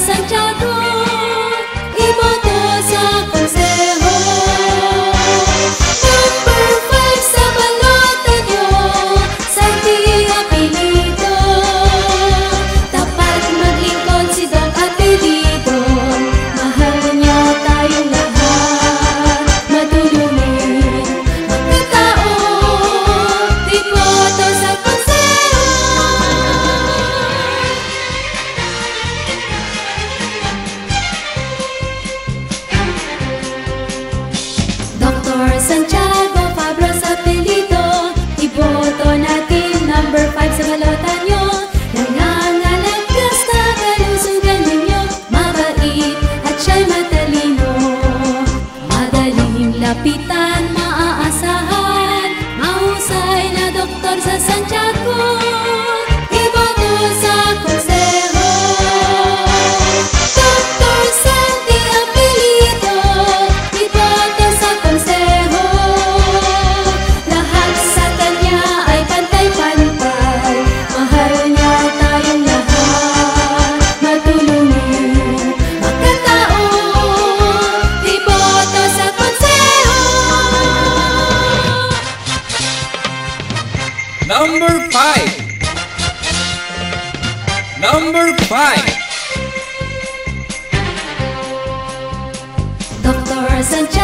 Santiago, iboto sa konseho. Number 5 sa balota nyo, Santi apelido. Tapat maglingkod si Doc apelido. Mahal niya tayong lahat, matulungin, magkatao, iboto sa konseho. Dr. Santiago Fabro sa apelido, iboto natin number 5 sa balota nyo. Nangangalagas na kalusugan ninyo, mabait at siya'y matalino. Madaling lapitan, maaasahan, mahusay na doktor sa Santiago, iboto sa konseho. Dr. Santi apelido, iboto sa konseho. Lahat sa kanya ay pantay-pantay, mahal niya tayong lahat, matulungin, magkatao, iboto sa konseho. Number 5. Number 5. Dr. Santiago